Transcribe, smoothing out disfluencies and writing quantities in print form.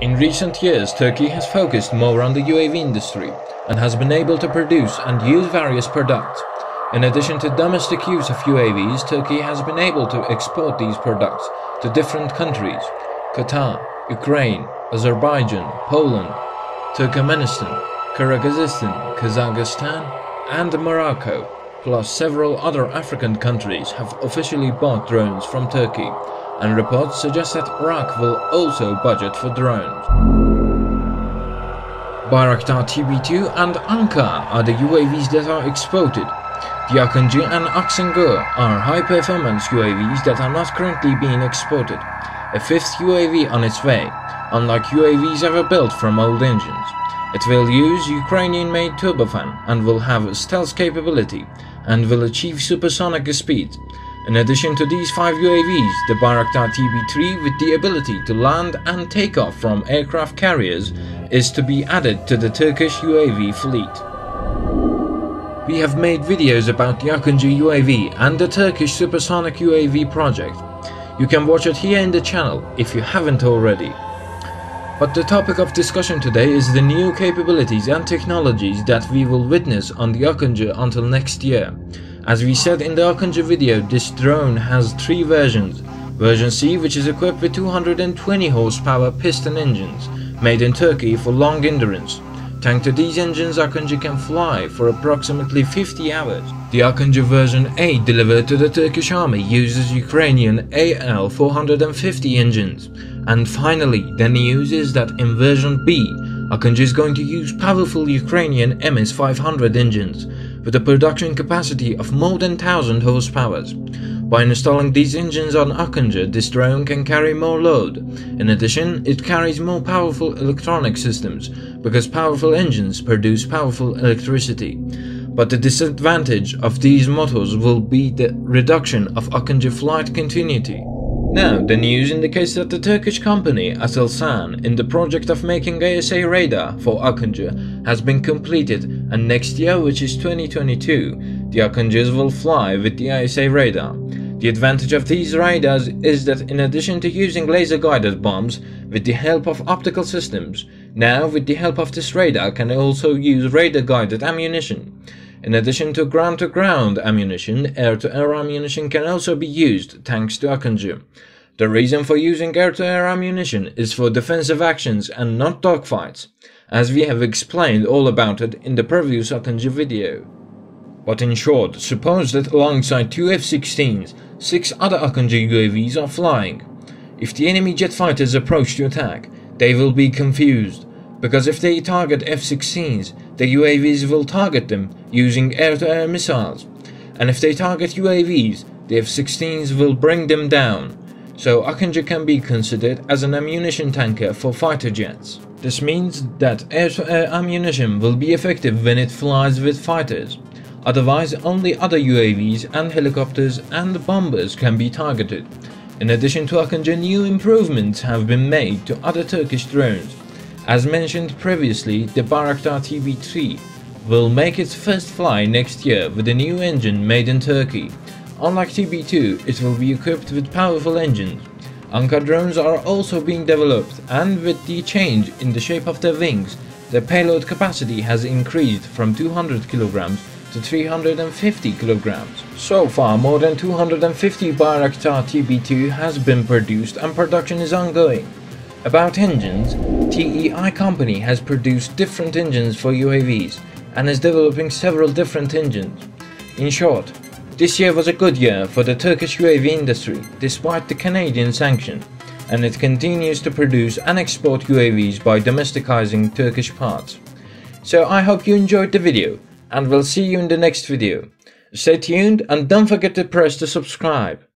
In recent years, Turkey has focused more on the UAV industry and has been able to produce and use various products. In addition to domestic use of UAVs, Turkey has been able to export these products to different countries: Qatar, Ukraine, Azerbaijan, Poland, Turkmenistan, Kyrgyzstan, Kazakhstan, and Morocco, plus several other African countries have officially bought drones from Turkey, and reports suggest that Iraq will also budget for drones. Bayraktar TB2 and Anka are the UAVs that are exported. The Akıncı and Aksungur are high-performance UAVs that are not currently being exported. A fifth UAV on its way, unlike UAVs ever built from old engines. It will use Ukrainian-made turbofan and will have stealth capability and will achieve supersonic speed. In addition to these 5 UAVs, the Bayraktar TB3 with the ability to land and take off from aircraft carriers is to be added to the Turkish UAV fleet. We have made videos about the Akıncı UAV and the Turkish supersonic UAV project. You can watch it here in the channel if you haven't already. But the topic of discussion today is the new capabilities and technologies that we will witness on the Akıncı until next year. As we said in the Akıncı video, this drone has 3 versions. Version C, which is equipped with 220 horsepower piston engines, made in Turkey for long endurance. Thanks to these engines, Akıncı can fly for approximately 50 hours. The Akıncı version A, delivered to the Turkish army, uses Ukrainian AL-450 engines. And finally, the news is that in version B, Akıncı is going to use powerful Ukrainian MS-500 engines, with a production capacity of more than 1000 horsepower. By installing these engines on Akıncı, this drone can carry more load. In addition, it carries more powerful electronic systems, because powerful engines produce powerful electricity. But the disadvantage of these motors will be the reduction of Akıncı flight continuity. Now, the news indicates that the Turkish company Aselsan, in the project of making ASA radar for Akıncı, has been completed, and next year, which is 2022, the Akıncıs will fly with the ASA radar. The advantage of these radars is that in addition to using laser-guided bombs with the help of optical systems, now with the help of this radar can also use radar-guided ammunition. In addition to ground-to-ground ammunition, air-to-air ammunition can also be used thanks to Akıncı. The reason for using air-to-air ammunition is for defensive actions and not dogfights, as we have explained all about it in the previous Akıncı video. But in short, suppose that alongside 2 F-16s, 6 other Akıncı UAVs are flying. If the enemy jet fighters approach to attack, they will be confused, because if they target F-16s, the UAVs will target them using air-to-air missiles, and if they target UAVs, the F-16s will bring them down. So Akıncı can be considered as an ammunition tanker for fighter jets. This means that air-to-air ammunition will be effective when it flies with fighters. Otherwise, only other UAVs and helicopters and bombers can be targeted. In addition to Akıncı, new improvements have been made to other Turkish drones. As mentioned previously, the Bayraktar TB3 will make its first fly next year with a new engine made in Turkey. Unlike TB2, it will be equipped with powerful engines. Anka drones are also being developed, and with the change in the shape of their wings, the payload capacity has increased from 200 kg to 350 kg. So far, more than 250 Bayraktar TB2 has been produced and production is ongoing. About engines, TEI company has produced different engines for UAVs and is developing several different engines. In short, this year was a good year for the Turkish UAV industry despite the Canadian sanction, and it continues to produce and export UAVs by domesticizing Turkish parts. So I hope you enjoyed the video, and we'll see you in the next video. Stay tuned and don't forget to press the subscribe.